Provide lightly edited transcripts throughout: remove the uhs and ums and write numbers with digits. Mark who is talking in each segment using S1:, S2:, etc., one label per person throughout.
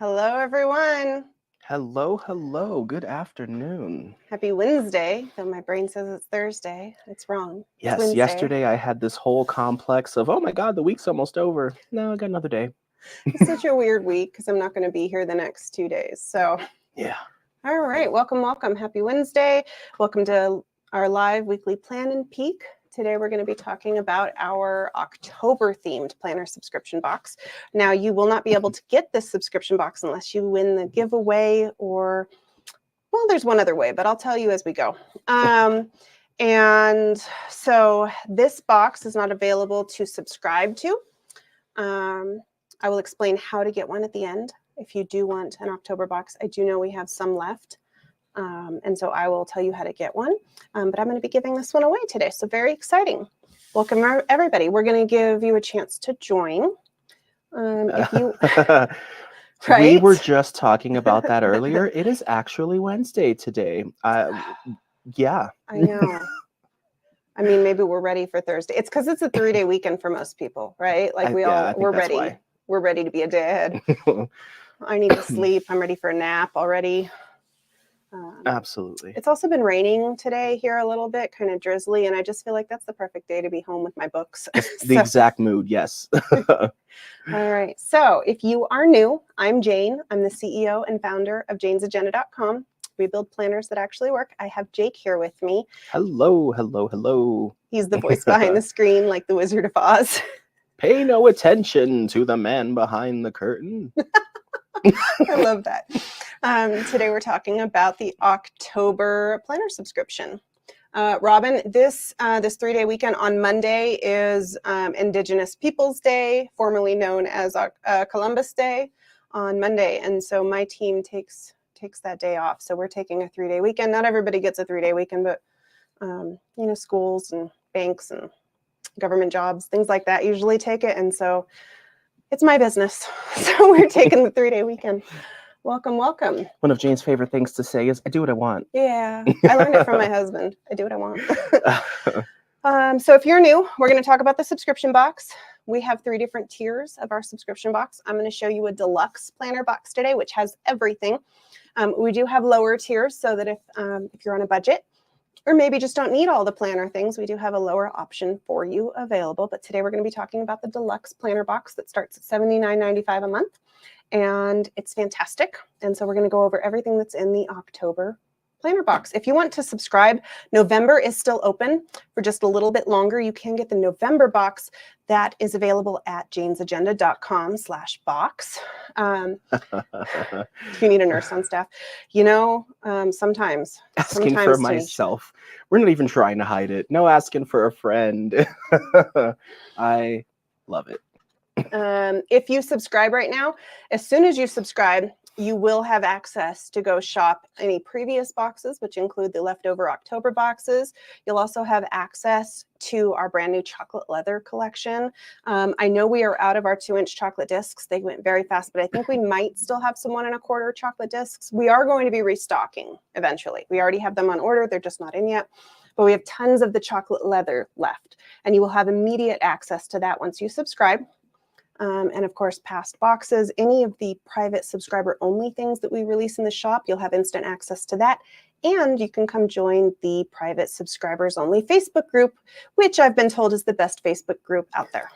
S1: Hello, everyone.
S2: Hello, hello. Good afternoon.
S1: Happy Wednesday, though my brain says it's Thursday. It's wrong. It's
S2: Yes,
S1: Wednesday.
S2: yesterday I had this whole complex of, oh my God, the week's almost over. No, I got another day.
S1: It's such a weird week because I'm not going to be here the next 2 days. So,
S2: Yeah.
S1: all right. Welcome. Happy Wednesday. Welcome to our live weekly Plan and Peek. Today, we're going to be talking about our October-themed planner subscription box. Now, you will not be able to get this subscription box unless you win the giveaway or, well, there's one other way, but I'll tell you as we go. And so this box is not available to subscribe to. I will explain how to get one at the end. If you do want an October box, I do know we have some left. And so I will tell you how to get one. But I'm going to be giving this one away today. So very exciting. Welcome, everybody. We're going to give you a chance to join. If you...
S2: Right? We were just talking about that earlier. It is actually Wednesday today. Yeah.
S1: I know. I mean, maybe we're ready for Thursday. It's because it's a 3-day weekend for most people, right? Like we're ready.
S2: Why.
S1: We're ready to be a day ahead. I need to sleep. I'm ready for a nap already.
S2: Absolutely.
S1: It's also been raining today here a little bit, kind of drizzly, and I just feel like that's the perfect day to be home with my books.
S2: The exact mood, yes.
S1: All right. So if you are new, I'm Jane. I'm the CEO and founder of janesagenda.com. We build planners that actually work. I have Jake here with me.
S2: Hello, hello, hello.
S1: He's the voice behind the screen, like the Wizard of Oz.
S2: Pay no attention to the man behind the curtain.
S1: I love that. Today we're talking about the October planner subscription. Robin, this 3-day weekend on Monday is Indigenous Peoples Day, formerly known as Columbus Day on Monday. And so my team takes that day off. So we're taking a 3-day weekend. Not everybody gets a 3-day weekend, but schools and banks and government jobs, things like that usually take it. And so it's my business. So we're taking the 3-day weekend. Welcome. One
S2: of Jane's favorite things to say is, I do what I want.
S1: Yeah, I learned it from my husband. I do what I want. So if you're new, we're going to talk about the subscription box. We have 3 different tiers of our subscription box. I'm going to show you a deluxe planner box today, which has everything. We do have lower tiers so that if you're on a budget, or maybe just don't need all the planner things, we do have a lower option for you available. But today we're going to be talking about the deluxe planner box that starts at $79.95 a month. And it's fantastic. And so we're going to go over everything that's in the October planner box. If you want to subscribe, November is still open for just a little bit longer. You can get the November box that is available at janesagenda.com/box. If you need a nurse on staff, sometimes
S2: asking for myself. We're not even trying to hide it. No asking for a friend. I love it.
S1: If you subscribe right now, as soon as you subscribe, you will have access to go shop any previous boxes, which include the leftover October boxes. You'll also have access to our brand new chocolate leather collection. I know we are out of our 2-inch chocolate discs. They went very fast, but I think we might still have some 1 1/4 chocolate discs. We are going to be restocking eventually. We already have them on order. They're just not in yet. But we have tons of the chocolate leather left, and you will have immediate access to that once you subscribe. And of course, past boxes, any of the private subscriber only things that we release in the shop, you'll have instant access to that. And you can come join the private subscribers only Facebook group, which I've been told is the best Facebook group out there.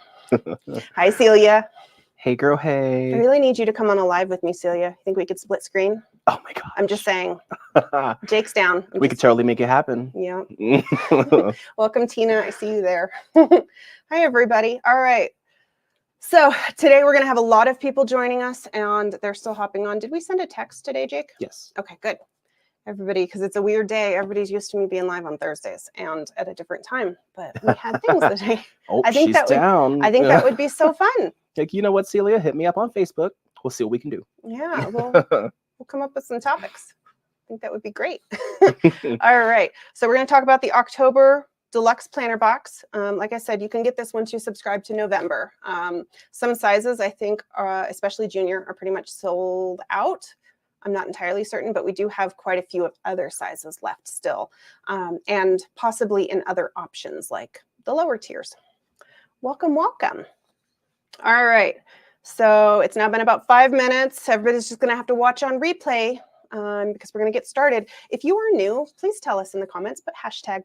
S1: Hi, Celia.
S2: Hey, girl, hey.
S1: I really need you to come on a live with me, Celia. You think we could split screen?
S2: Oh my God.
S1: I'm just saying. Jake's down.
S2: We could totally make it happen.
S1: Yeah. Welcome, Tina. I see you there. Hi, everybody. All right. So today we're going to have a lot of people joining us, and they're still hopping on. Did we send a text today, Jake?
S2: Yes.
S1: Okay, good. Everybody, because it's a weird day. Everybody's used to me being live on Thursdays and at a different time, but we had things today.
S2: She's down.
S1: I think that would be so fun.
S2: Like, you know what, Celia? Hit me up on Facebook. We'll see what we can do.
S1: Yeah, we'll come up with some topics. I think that would be great. All right. So we're going to talk about the October Deluxe Planner Box. Like I said, you can get this once you subscribe to November. Some sizes, I think, especially junior, are pretty much sold out. I'm not entirely certain, but we do have quite a few of other sizes left still, and possibly in other options like the lower tiers. Welcome. All right. So it's now been about 5 minutes. Everybody's just going to have to watch on replay because we're going to get started. If you are new, please tell us in the comments, put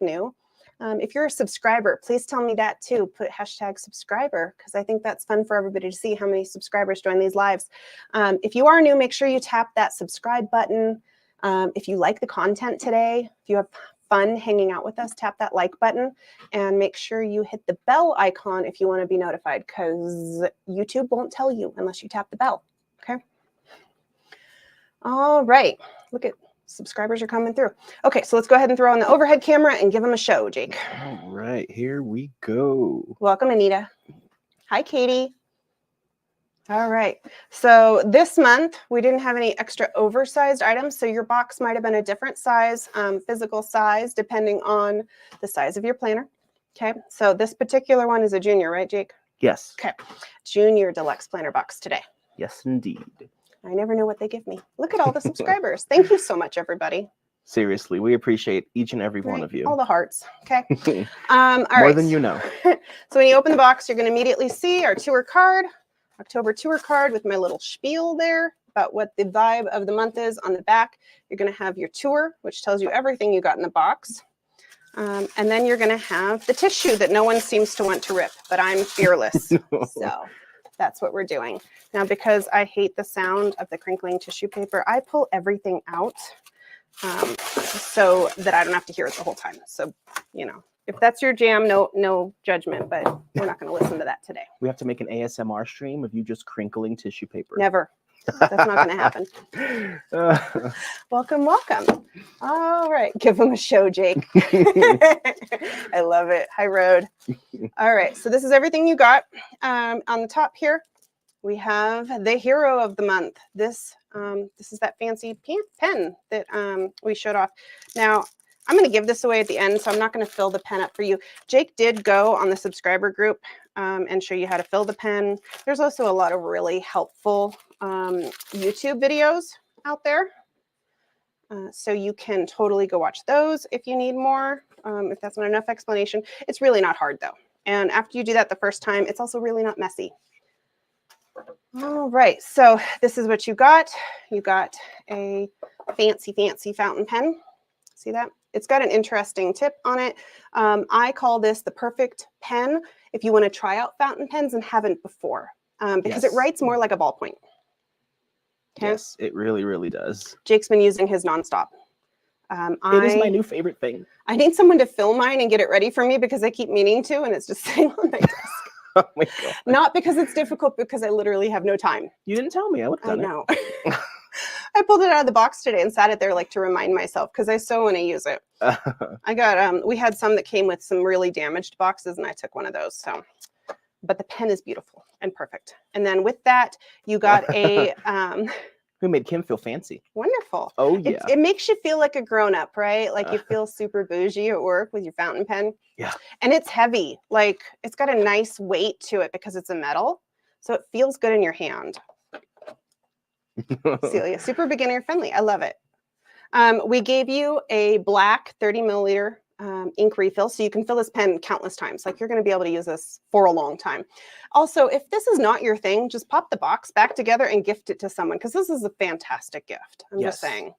S1: #new. If you're a subscriber, please tell me that too. Put #subscriber because I think that's fun for everybody to see how many subscribers join these lives. If you are new, make sure you tap that subscribe button. If you like the content today, if you have fun hanging out with us, tap that like button and make sure you hit the bell icon if you want to be notified because YouTube won't tell you unless you tap the bell. Okay. All right. Look at subscribers are coming through. Okay, so let's go ahead and throw on the overhead camera and give them a show, Jake.
S2: All right, here we go.
S1: Welcome, Anita. Hi, Katie. All right, so this month we didn't have any extra oversized items, so your box might have been a different size, physical size, depending on the size of your planner. Okay, so this particular one is a junior, right, Jake?
S2: Yes.
S1: Okay, junior deluxe planner box today.
S2: Yes, indeed.
S1: I never know what they give me. Look at all the subscribers. Thank you so much, everybody.
S2: Seriously, we appreciate each and every one of you.
S1: All the hearts. Okay. All
S2: More
S1: right.
S2: than you know.
S1: So when you open the box, you're going to immediately see our tour card, October tour card with my little spiel there about what the vibe of the month is on the back. You're going to have your tour, which tells you everything you got in the box. And then you're going to have the tissue that no one seems to want to rip, but I'm fearless. So that's what we're doing. Now, because I hate the sound of the crinkling tissue paper, I pull everything out so that I don't have to hear it the whole time. So, you know, if that's your jam, no judgment, but we're not going to listen to that today.
S2: We have to make an ASMR stream of you just crinkling tissue paper.
S1: Never. That's not going to happen. Welcome, welcome. All right. Give them a show, Jake. I love it. Hi, Road. All right. So this is everything you got. On the top here, we have the hero of the month. This is that fancy pen that we showed off. Now, I'm going to give this away at the end, so I'm not going to fill the pen up for you. Jake did go on the subscriber group and show you how to fill the pen. There's also a lot of really helpful YouTube videos out there. So you can totally go watch those if you need more. If that's not enough explanation, it's really not hard though. And after you do that the first time, it's also really not messy. All right, so this is what you got. You got a fancy, fancy fountain pen. See that? It's got an interesting tip on it. I call this the perfect pen if you want to try out fountain pens and haven't before, because it writes more like a ballpoint. Okay?
S2: Yes, it really, really does.
S1: Jake's been using his nonstop.
S2: It is my new favorite thing.
S1: I need someone to fill mine and get it ready for me because I keep meaning to, and it's just sitting on my desk.
S2: Oh my God.
S1: Not because it's difficult, because I literally have no time.
S2: You didn't tell me. I would have done it.
S1: I know. I pulled it out of the box today and sat it there like to remind myself because I so want to use it. I got we had some that came with some really damaged boxes and I took one of those. So, but the pen is beautiful and perfect. And then with that, you got a
S2: who made Kim feel fancy.
S1: Wonderful.
S2: Oh yeah.
S1: It makes you feel like a grown-up, right? Like you feel super bougie at work with your fountain pen.
S2: Yeah.
S1: And it's heavy. Like it's got a nice weight to it because it's a metal. So it feels good in your hand. Celia, super beginner friendly. I love it. We gave you a black 30 milliliter ink refill, so you can fill this pen countless times. Like you're going to be able to use this for a long time. Also, if this is not your thing, just pop the box back together and gift it to someone because this is a fantastic gift. I'm just saying.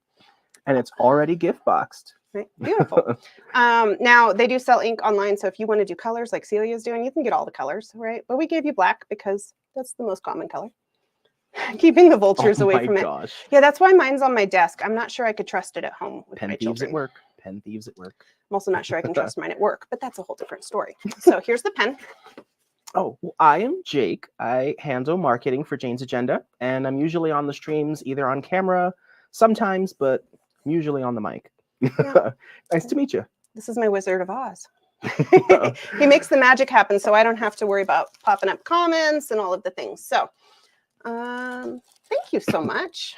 S1: And
S2: it's already gift boxed.
S1: Right? Beautiful. Now they do sell ink online, so if you want to do colors like Celia's doing, you can get all the colors, right? But we gave you black because that's the most common color. Keeping the vultures away from it.
S2: Gosh.
S1: Yeah, that's why mine's on my desk. I'm not sure I could trust it at home with my children.
S2: Pen thieves at work. Pen thieves at work.
S1: I'm also not sure I can trust mine at work, but that's a whole different story. So here's the pen.
S2: Oh, well, I am Jake. I handle marketing for Jane's Agenda, and I'm usually on the streams either on camera, sometimes, but usually on the mic. Yeah. Nice to meet you.
S1: This is my Wizard of Oz. He makes the magic happen, so I don't have to worry about popping up comments and all of the things. So thank you so much.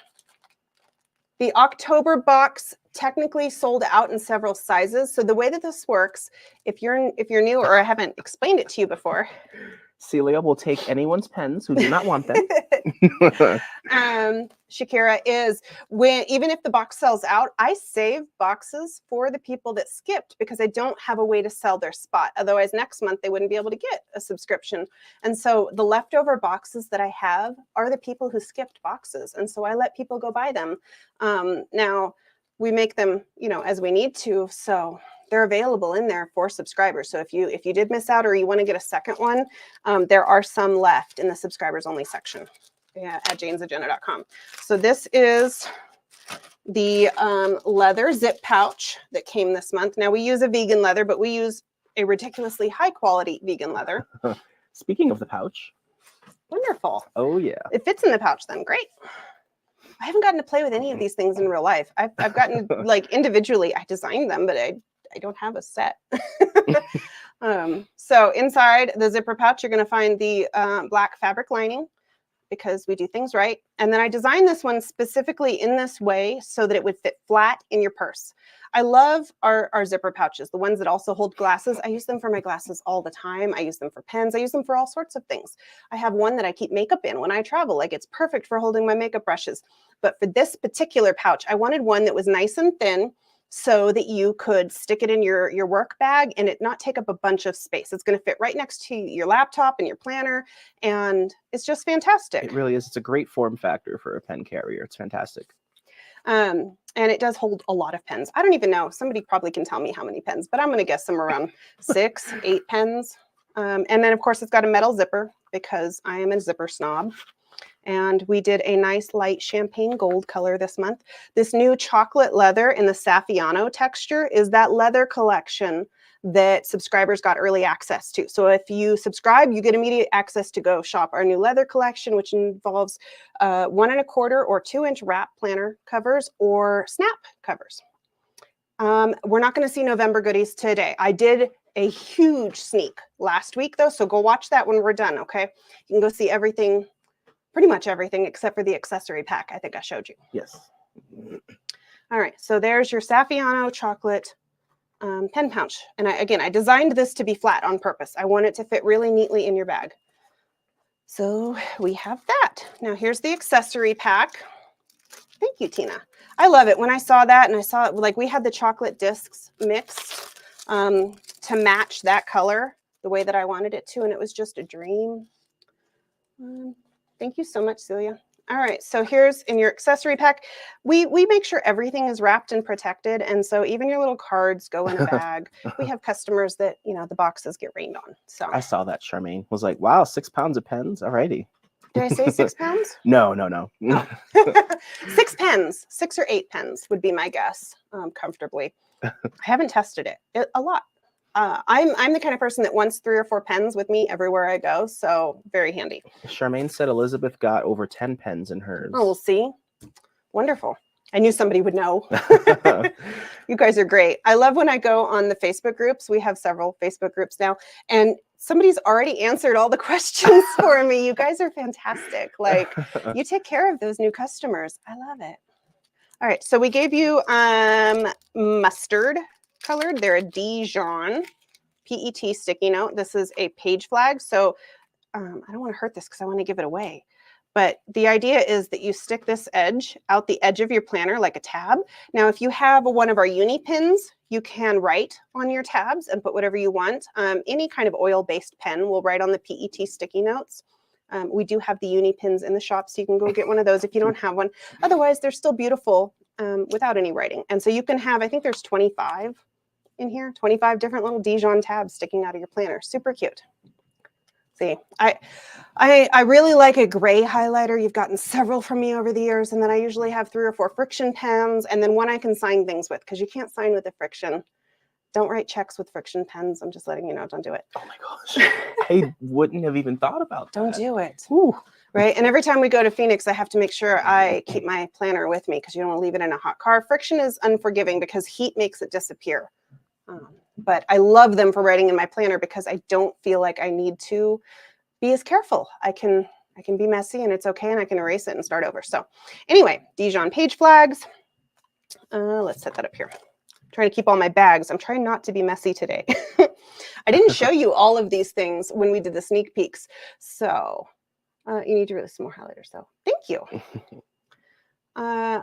S1: The October box technically sold out in several sizes. So the way that this works, if you're new or I haven't explained it to you before,
S2: Celia will take anyone's pens who do not want them.
S1: Shakira, is even if the box sells out, I save boxes for the people that skipped because I don't have a way to sell their spot. Otherwise, next month they wouldn't be able to get a subscription. And so the leftover boxes that I have are the people who skipped boxes. And so I let people go buy them. Now we make them, as we need to. So they're available in there for subscribers. So if you did miss out or you want to get a second one, there are some left in the subscribers only section at janesagenda.com. So this is the leather zip pouch that came this month. Now we use a vegan leather, but we use a ridiculously high quality vegan leather.
S2: Speaking of the pouch.
S1: Wonderful.
S2: Oh yeah.
S1: It fits in the pouch then. Great. I haven't gotten to play with any of these things in real life. I've gotten like individually, I designed them, but I don't have a set. So inside the zipper pouch, you're going to find the black fabric lining because we do things right. And then I designed this one specifically in this way so that it would fit flat in your purse. I love our zipper pouches, the ones that also hold glasses. I use them for my glasses all the time. I use them for pens. I use them for all sorts of things. I have one that I keep makeup in when I travel. Like it's perfect for holding my makeup brushes. But for this particular pouch, I wanted one that was nice and thin so that you could stick it in your work bag and it not take up a bunch of space. It's going to fit right next to your laptop and your planner, and it's just fantastic.
S2: It really is. It's a great form factor for a pen carrier. It's fantastic.
S1: And it does hold a lot of pens. I don't even know. Somebody probably can tell me how many pens, but I'm going to guess somewhere around 6, 8 pens. And then, of course, it's got a metal zipper because I am a zipper snob. And we did a nice light champagne gold color this month. This new chocolate leather in the Saffiano texture is that leather collection that subscribers got early access to. So if you subscribe, you get immediate access to go shop our new leather collection, which involves 1 1/4 or 2-inch wrap planner covers or snap covers. We're not going to see November goodies today. I did a huge sneak last week though, so go watch that when we're done, okay? You can go see everything, pretty much everything except for the accessory pack I think I showed you.
S2: Yes.
S1: All right, so there's your Saffiano chocolate pen pouch. And I designed this to be flat on purpose. I want it to fit really neatly in your bag. So we have that. Now here's the accessory pack. Thank you, Tina. I love it. When I saw that and I saw it, like we had the chocolate discs mixed to match that color the way that I wanted it to, and it was just a dream. Thank you so much, Celia. All right, so here's in your accessory pack. We make sure everything is wrapped and protected, and so even your little cards go in a bag. We have customers that, the boxes get rained on. So
S2: I saw that. Charmaine was like, wow, 6 pounds of pens. Alrighty.
S1: Did I say 6 pounds?
S2: No.
S1: Oh. 6 pens, 6 or 8 pens would be my guess, comfortably. I haven't tested it a lot. I'm the kind of person that wants 3 or 4 pens with me everywhere I go, so very handy.
S2: Charmaine said Elizabeth got over 10 pens in hers.
S1: Oh, we'll see. Wonderful. I knew somebody would know. You guys are great. I love when I go on the Facebook groups. We have several Facebook groups now, and somebody's already answered all the questions for me. You guys are fantastic. Like, you take care of those new customers. I love it. All right, so we gave you mustard colored. They're a Dijon PET sticky note. This is a page flag. So I don't want to hurt this because I want to give it away. But the idea is that you stick this edge out the edge of your planner like a tab. Now, if you have one of our uni pins, you can write on your tabs and put whatever you want. Any kind of oil-based pen will write on the PET sticky notes. We do have the uni pins in the shop, so you can go get one of those if you don't have one. Otherwise, they're still beautiful without any writing. And so you can have, I think there's 25 in here, 25 different little Dijon tabs sticking out of your planner. Super cute. See, I really like a gray highlighter. You've gotten several from me over the years, and then I usually have 3 or 4 friction pens, and then one I can sign things with, because you can't sign with a friction. Don't write checks with friction pens. I'm just letting you know, don't do it.
S2: Oh my gosh, I wouldn't have even thought about that.
S1: Don't do it.
S2: Ooh.
S1: Right, and every time we go to Phoenix, I have to make sure I keep my planner with me, because you don't want to leave it in a hot car. Friction is unforgiving because heat makes it disappear. But I love them for writing in my planner because I don't feel like I need to be as careful. I can be messy and it's okay, and I can erase it and start over. So anyway, Dijon page flags. Let's set that up here. I'm trying to keep all my bags. I'm trying not to be messy today. I didn't show you all of these things when we did the sneak peeks. So you need to release some more highlighters, though. Thank you.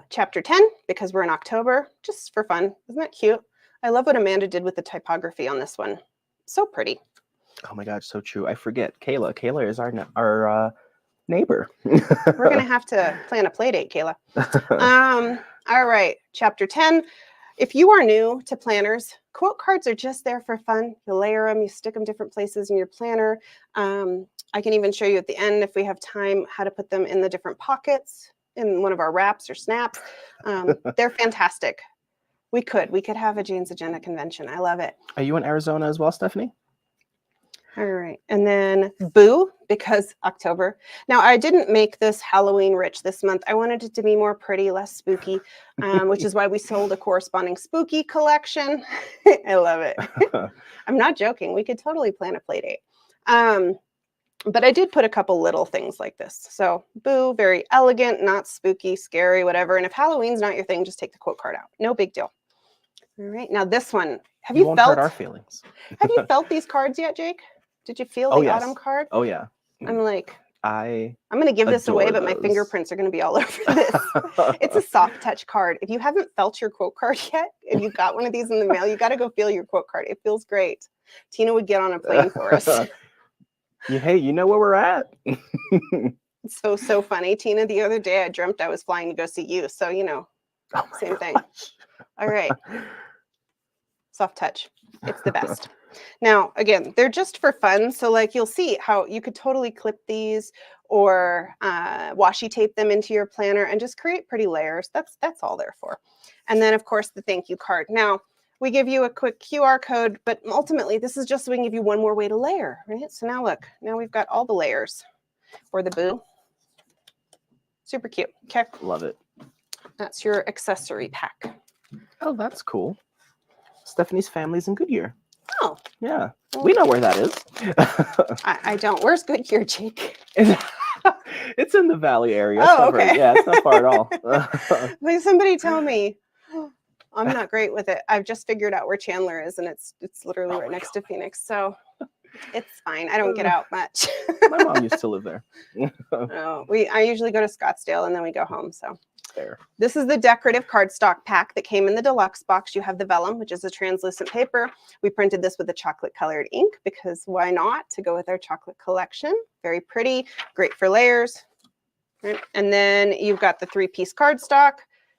S1: Chapter 10, because we're in October, just for fun. Isn't that cute? I love what Amanda did with the typography on this one. So pretty.
S2: Oh my gosh, so true. I forget. Kayla is our neighbor.
S1: We're going to have to plan a play date, Kayla. All right, chapter 10. If you are new to planners, quote cards are just there for fun. You layer them, you stick them different places in your planner. I can even show you at the end, if we have time, how to put them in the different pockets in one of our wraps or snaps. They're fantastic. We could have a Jane's Agenda convention. I love it.
S2: Are you in Arizona as well, Stephanie?
S1: All right. And then Boo, because October. Now, I didn't make this Halloween rich this month. I wanted it to be more pretty, less spooky, which is why we sold a corresponding spooky collection. I love it. I'm not joking. We could totally plan a play date. But I did put a couple little things like this. So Boo, very elegant, not spooky, scary, whatever. And if Halloween's not your thing, just take the quote card out. No big deal. All right. Now this one, have you
S2: won't
S1: felt
S2: hurt our feelings?
S1: Have you felt these cards yet, Jake? Did you feel the autumn card?
S2: Oh yeah.
S1: I'm like,
S2: I'm
S1: going to give this away, but my
S2: those.
S1: fingerprints are going to be all over this. It's a soft touch card. If you haven't felt your quote card yet, and you got one of these in the mail, you got to go feel your quote card. It feels great. Tina would get on a plane for us.
S2: Hey, you know where we're at.
S1: It's so funny. Tina, the other day I dreamt I was flying to go see you. So, same thing. All right. Soft touch. It's the best. Now, again, they're just for fun. So like you'll see how you could totally clip these or washi tape them into your planner and just create pretty layers. That's all they're for. And then, of course, the thank you card. Now, we give you a quick QR code, but ultimately, this is just so we can give you one more way to layer, right? So now look, now we've got all the layers or the Boo. Super cute. Okay.
S2: Love it.
S1: That's your accessory pack.
S2: Oh, that's cool. Stephanie's family's in Goodyear.
S1: Oh.
S2: Yeah. We know where that is.
S1: I don't. Where's Goodyear, Jake?
S2: It's in the Valley area.
S1: Oh, okay.
S2: Yeah, it's not far at all.
S1: Like somebody tell me. I'm not great with it. I've just figured out where Chandler is, and it's literally right next to Phoenix. So it's fine. I don't get out much.
S2: My mom used to live there.
S1: I usually go to Scottsdale and then we go home. So
S2: Fair.
S1: This is the decorative cardstock pack that came in the deluxe box. You have the vellum, which is a translucent paper. We printed this with a chocolate colored ink because why not, to go with our chocolate collection. Very pretty, great for layers. Right. And then you've got the 3-piece cardstock,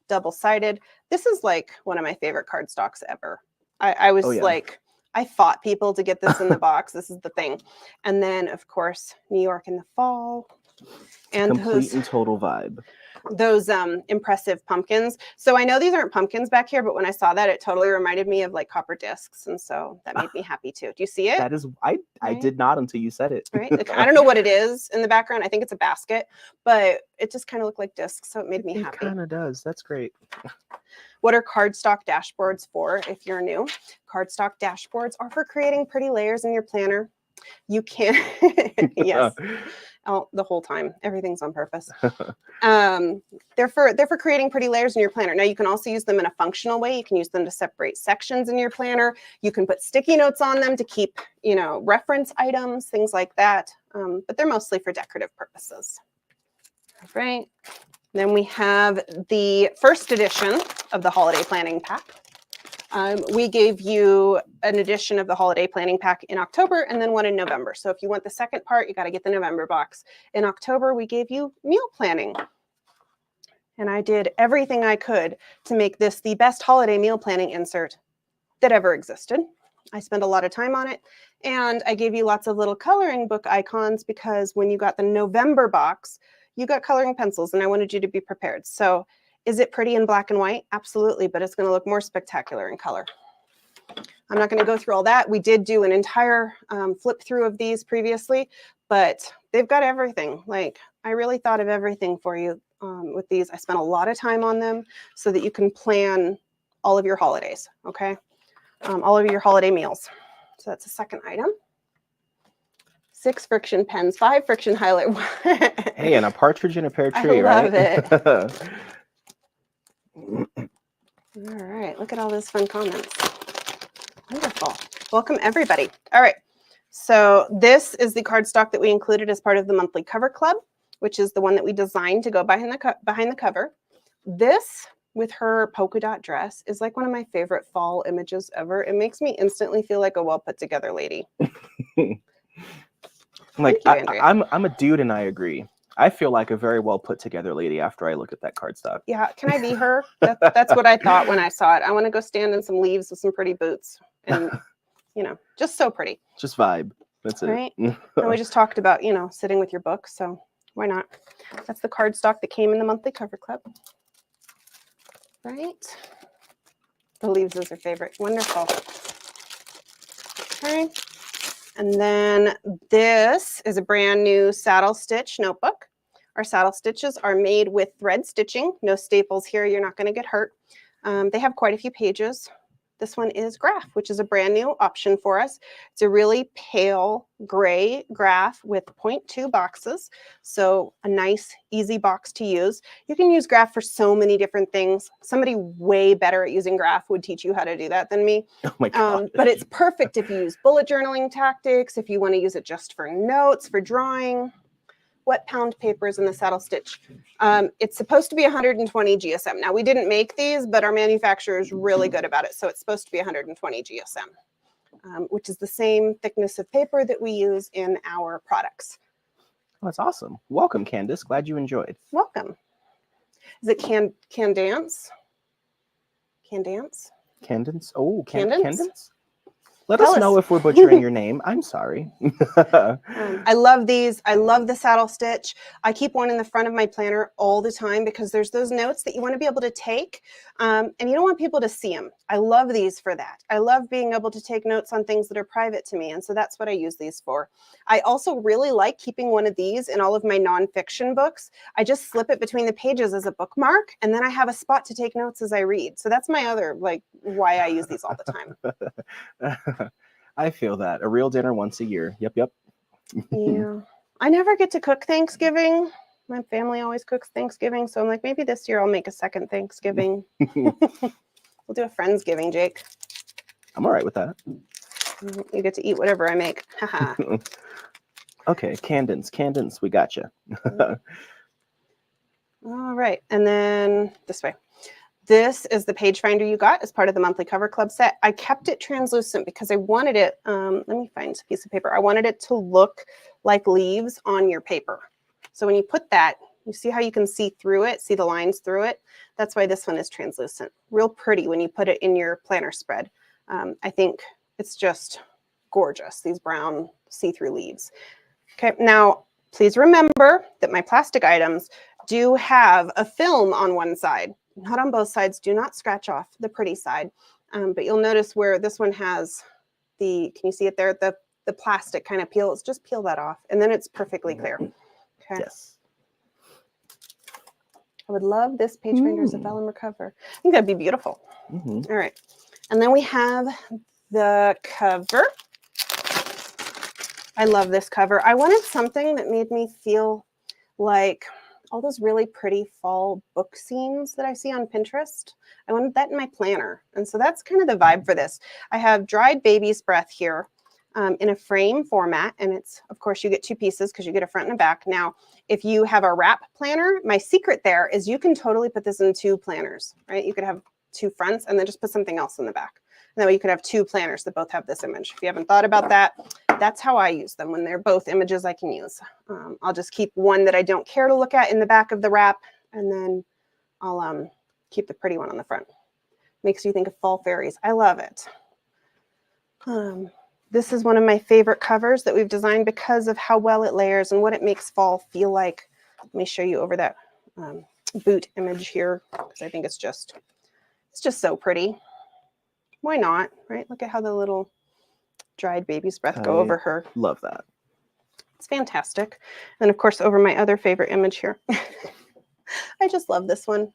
S1: double-sided. This is like one of my favorite cardstocks ever. I was like, I fought people to get this in the box. This is the thing. And then, of course, New York in the fall. And
S2: complete and total vibe.
S1: Those impressive pumpkins. So I know these aren't pumpkins back here, but when I saw that, it totally reminded me of like copper discs. And so that made me happy too. Do you see it?
S2: That is, I did not until you said it.
S1: Right. I don't know what it is in the background. I think it's a basket, but it just kind of looked like discs. So it made me happy.
S2: It kind of does. That's great.
S1: What are cardstock dashboards for if you're new? Cardstock dashboards are for creating pretty layers in your planner. You can, yes, the whole time. Everything's on purpose. They're for creating pretty layers in your planner. Now you can also use them in a functional way. You can use them to separate sections in your planner. You can put sticky notes on them to keep, reference items, things like that. But they're mostly for decorative purposes. All right. Then we have the first edition of the holiday planning pack. We gave you an edition of the holiday planning pack in October and then one in November. So if you want the second part, you got to get the November box. In October, we gave you meal planning. And I did everything I could to make this the best holiday meal planning insert that ever existed. I spent a lot of time on it. And I gave you lots of little coloring book icons because when you got the November box, you got coloring pencils and I wanted you to be prepared. So is it pretty in black and white? Absolutely, but it's going to look more spectacular in color. I'm not going to go through all that. We did do an entire flip through of these previously, but they've got everything. Like, I really thought of everything for you with these. I spent a lot of time on them so that you can plan all of your holidays, okay? All of your holiday meals. So that's the second item. 6 friction pens, 5 friction highlight.
S2: Hey, and a partridge in a pear tree,
S1: I love
S2: right?
S1: it. All right, look at all those fun comments. Wonderful. Welcome, everybody. All right, so this is the cardstock that we included as part of the monthly cover club, which is the one that we designed to go behind the cover. This, with her polka dot dress, is like one of my favorite fall images ever. It makes me instantly feel like a well put together lady.
S2: Like,
S1: Thank you, Andrea.
S2: I'm a dude and I agree. I feel like a very well put together lady after I look at that cardstock.
S1: Yeah, can I be her? That's what I thought when I saw it. I want to go stand in some leaves with some pretty boots and, just so pretty.
S2: Just vibe. That's it.
S1: Right? And we just talked about, sitting with your book, so why not? That's the cardstock that came in the monthly cover club. Right? The leaves is her favorite. Wonderful. Okay. And then this is a brand new saddle stitch notebook. Our saddle stitches are made with thread stitching. No staples here. You're not going to get hurt. They have quite a few pages. This one is graph, which is a brand new option for us. It's a really pale gray graph with 0.2 boxes. So a nice, easy box to use. You can use graph for so many different things. Somebody way better at using graph would teach you how to do that than me.
S2: Oh my God.
S1: But it's perfect if you use bullet journaling tactics, if you want to use it just for notes, for drawing. Wet pound papers in the saddle stitch. It's supposed to be 120 GSM. Now, we didn't make these, but our manufacturer is really good about it. So it's supposed to be 120 GSM, which is the same thickness of paper that we use in our products.
S2: Oh, that's awesome. Welcome, Candace. Glad you enjoyed.
S1: Welcome. Is it Candance? Candance?
S2: Candance? Oh,
S1: Candance?
S2: Candance? Let us know if we're butchering your name. I'm sorry.
S1: I love these. I love the saddle stitch. I keep one in the front of my planner all the time because there's those notes that you want to be able to take, and you don't want people to see them. I love these for that. I love being able to take notes on things that are private to me, and so that's what I use these for. I also really like keeping one of these in all of my nonfiction books. I just slip it between the pages as a bookmark, and then I have a spot to take notes as I read. So that's my other, why I use these all the time.
S2: I feel that. A real dinner once a year. Yep.
S1: Yeah. I never get to cook Thanksgiving. My family always cooks Thanksgiving. So I'm like, maybe this year I'll make a second Thanksgiving. We'll do a Friendsgiving, Jake.
S2: I'm all right with that.
S1: You get to eat whatever I make.
S2: Okay, Candance, we got you.
S1: All right. And then this way. This is the page finder you got as part of the monthly cover club set. I kept it translucent because I wanted it, let me find a piece of paper. I wanted it to look like leaves on your paper. So when you put that, you see how you can see through it, see the lines through it? That's why this one is translucent. Real pretty when you put it in your planner spread. I think it's just gorgeous, these brown see-through leaves. Okay, now please remember that my plastic items do have a film on one side. Not on both sides. Do not scratch off the pretty side. But you'll notice where this one has can you see it there? The plastic kind of peels. Just peel that off, and then it's perfectly clear. Okay.
S2: Yes.
S1: I would love this page finder as a vellum cover. I think that'd be beautiful.
S2: Mm-hmm.
S1: All right. And then we have the cover. I love this cover. I wanted something that made me feel like all those really pretty fall book scenes that I see on Pinterest. I wanted that in my planner. And so that's kind of the vibe for this. I have dried baby's breath here in a frame format. And it's, of course, you get two pieces because you get a front and a back. Now, if you have a wrap planner, my secret there is you can totally put this in two planners, right? You could have two fronts and then just put something else in the back. And that way you could have two planners that both have this image. If you haven't thought about that, that's how I use them. When they're both images I can use. I'll just keep one that I don't care to look at in the back of the wrap, and then I'll keep the pretty one on the front. Makes you think of fall fairies. I love it. This is one of my favorite covers that we've designed because of how well it layers and what it makes fall feel like. Let me show you over that boot image here, because I think it's just so pretty. Why not, right? Look at how the little dried baby's breath go over her.
S2: Love that.
S1: It's fantastic. And of course, over my other favorite image here. I just love this one.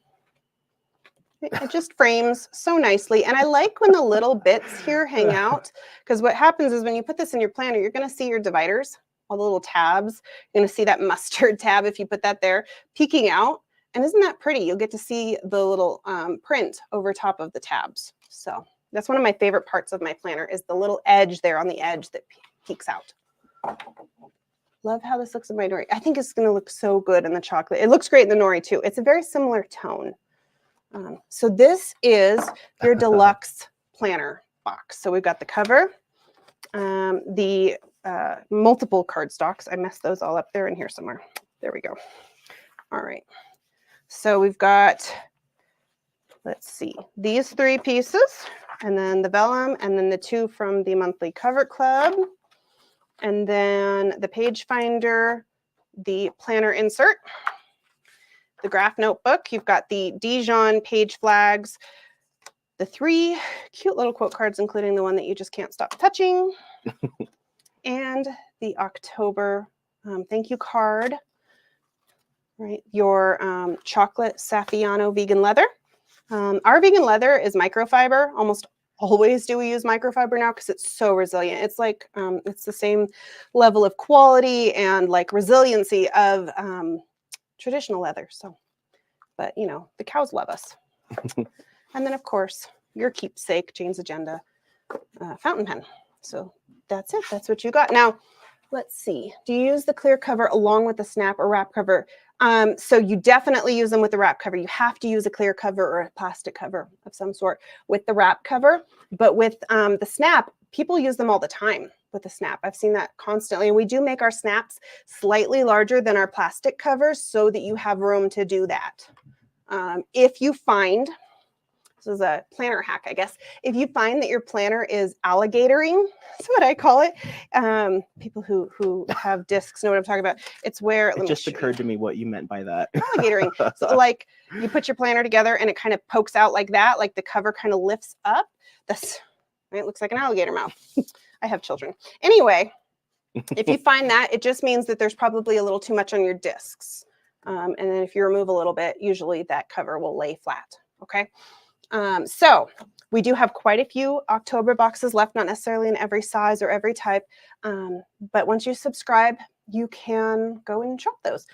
S1: It just frames so nicely. And I like when the little bits here hang out, because what happens is when you put this in your planner, you're going to see your dividers, all the little tabs. You're going to see that mustard tab, if you put that there, peeking out. And isn't that pretty? You'll get to see the little print over top of the tabs. So that's one of my favorite parts of my planner is the little edge there on the edge that peeks out. Love how this looks in my nori. I think it's going to look so good in the chocolate. It looks great in the nori too. It's a very similar tone. So this is your deluxe planner box. So we've got the cover, the multiple cardstocks. I messed those all up. They're in here somewhere. There we go. All right. So we've got, let's see, these 3 pieces, and then the vellum, and then the 2 from the monthly cover club, and then the page finder, the planner insert, the graph notebook. You've got the Dijon page flags, the 3 cute little quote cards, including the one that you just can't stop touching, and the October thank you card. Right, your chocolate Saffiano vegan leather. Our vegan leather is microfiber. Almost always do we use microfiber now because it's so resilient. It's like it's the same level of quality and like resiliency of traditional leather. So, but you know, the cows love us. And then of course your keepsake Jane's Agenda fountain pen. So that's it. That's what you got. Now, let's see. Do you use the clear cover along with the snap or wrap cover? So you definitely use them with the wrap cover. You have to use a clear cover or a plastic cover of some sort with the wrap cover. But with the snap, people use them all the time with the snap. I've seen that constantly. And we do make our snaps slightly larger than our plastic covers so that you have room to do that. If you find, this is a planner hack, I guess. If you find that your planner is alligatoring, that's what I call it. People who have discs know what I'm talking about. It's where
S2: it just occurred to me what you meant by that.
S1: Alligatoring. So like you put your planner together and it kind of pokes out like that, like the cover kind of lifts up. That's right, it looks like an alligator mouth. I have children. Anyway, if you find that, it just means that there's probably a little too much on your discs. And then if you remove a little bit, usually that cover will lay flat. Okay. So we do have quite a few October boxes left, not necessarily in every size or every type. But once you subscribe, you can go and shop those.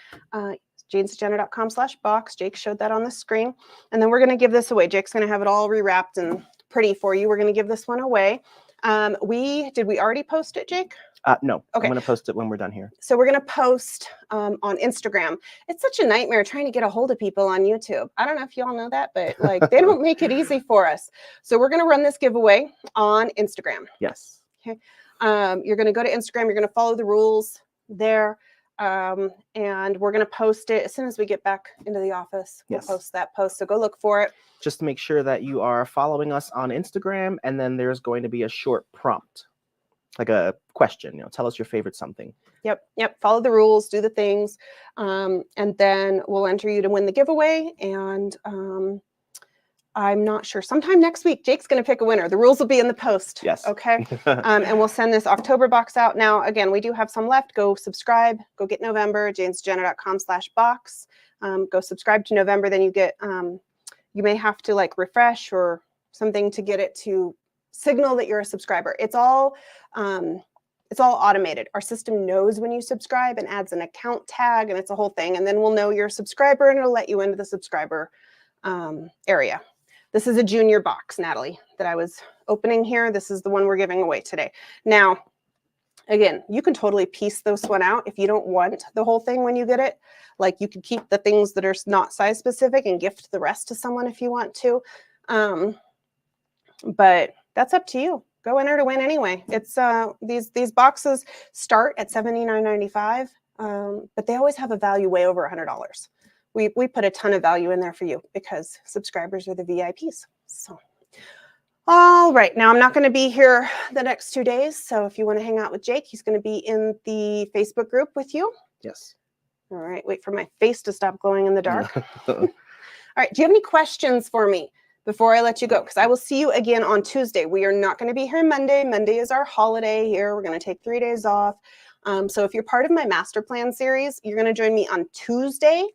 S1: janesagenda.com/box. Jake showed that on the screen. And then we're going to give this away. Jake's going to have it all rewrapped and pretty for you. We're going to give this one away. Did we already post it, Jake?
S2: No,
S1: okay.
S2: I'm going to post it when we're done here.
S1: So we're going to post on Instagram. It's such a nightmare trying to get a hold of people on YouTube. I don't know if you all know that, but like they don't make it easy for us. So we're going to run this giveaway on Instagram.
S2: Yes.
S1: Okay. You're going to go to Instagram. You're going to follow the rules there. And we're going to post it as soon as we get back into the office. We'll post that post. So go look for it.
S2: Just to make sure that you are following us on Instagram, and then there's going to be a short prompt, like a question, tell us your favorite something.
S1: Yep. Follow the rules, do the things. And then we'll enter you to win the giveaway. And I'm not sure. Sometime next week, Jake's going to pick a winner. The rules will be in the post.
S2: Yes.
S1: Okay. And we'll send this October box out. Now, again, we do have some left. Go subscribe. Go get November, janesagenda.com/box. Go subscribe to November. Then you get, you may have to like refresh or something to get it to signal that you're a subscriber. It's all automated. Our system knows when you subscribe and adds an account tag, and it's a whole thing. And then we'll know you're a subscriber, and it'll let you into the subscriber area. This is a junior box, Natalie, that I was opening here. This is the one we're giving away today. Now, again, you can totally piece this one out if you don't want the whole thing when you get it. Like you could keep the things that are not size specific and gift the rest to someone if you want to. But that's up to you. Go enter to win anyway. It's these boxes start at $79.95, but they always have a value way over $100. We put a ton of value in there for you because subscribers are the VIPs. So, all right. Now I'm not going to be here the next 2 days. So if you want to hang out with Jake, he's going to be in the Facebook group with you.
S2: Yes.
S1: All right. Wait for my face to stop glowing in the dark. All right. Do you have any questions for me before I let you go? Because I will see you again on Tuesday. We are not going to be here Monday. Monday is our holiday here. We're going to take 3 days off. So if you're part of my master plan series, you're going to join me on Tuesday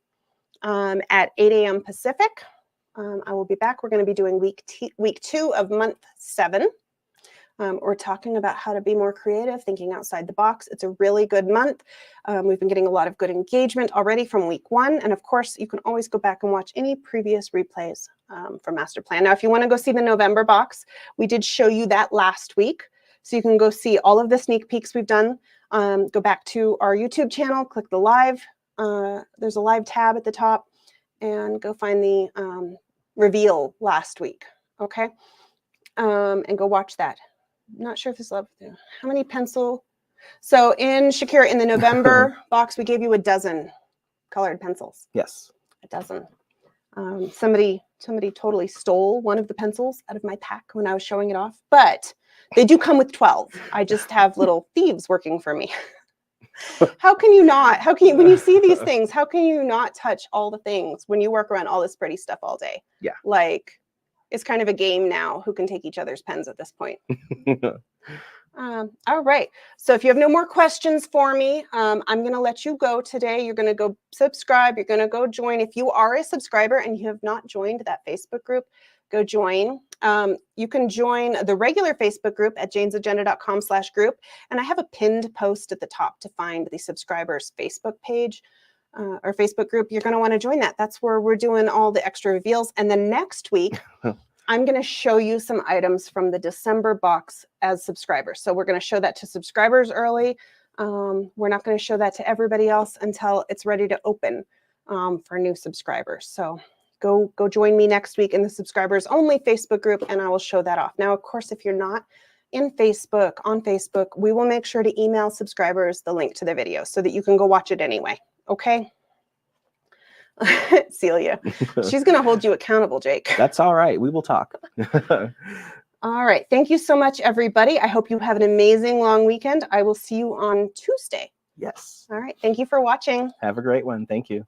S1: at 8 a.m. Pacific. I will be back. We're going to be doing week 2 of month 7. We're talking about how to be more creative, thinking outside the box. It's a really good month. We've been getting a lot of good engagement already from week 1. And of course, you can always go back and watch any previous replays from Master Plan. Now, if you want to go see the November box, we did show you that last week. So you can go see all of the sneak peeks we've done. Go back to our YouTube channel, click the live. There's a live tab at the top, and go find the reveal last week. Okay. And go watch that. Not sure if it's up there. How many pencil? So in Shakira, in the November box, we gave you a dozen colored pencils.
S2: Yes.
S1: A dozen. Somebody totally stole one of the pencils out of my pack when I was showing it off, but they do come with 12. I just have little thieves working for me. How can you not? How can you, when you see these things, how can you not touch all the things when you work around all this pretty stuff all day?
S2: Yeah.
S1: Like, it's kind of a game now who can take each other's pens at this point. All right. So if you have no more questions for me, I'm going to let you go today. You're going to go subscribe. You're going to go join. If you are a subscriber and you have not joined that Facebook group, go join. You can join the regular Facebook group at janesagenda.com/group. And I have a pinned post at the top to find the subscribers Facebook page. Our Facebook group, you're going to want to join that. That's where we're doing all the extra reveals. And then next week, I'm going to show you some items from the December box as subscribers. So we're going to show that to subscribers early. We're not going to show that to everybody else until it's ready to open for new subscribers. So go join me next week in the subscribers only Facebook group, and I will show that off. Now, of course, if you're not on Facebook, we will make sure to email subscribers the link to the video so that you can go watch it anyway. Okay. Celia, she's going to hold you accountable, Jake.
S2: That's all right. We will talk.
S1: All right. Thank you so much, everybody. I hope you have an amazing long weekend. I will see you on Tuesday.
S2: Yes.
S1: All right. Thank you for watching.
S2: Have a great one. Thank you.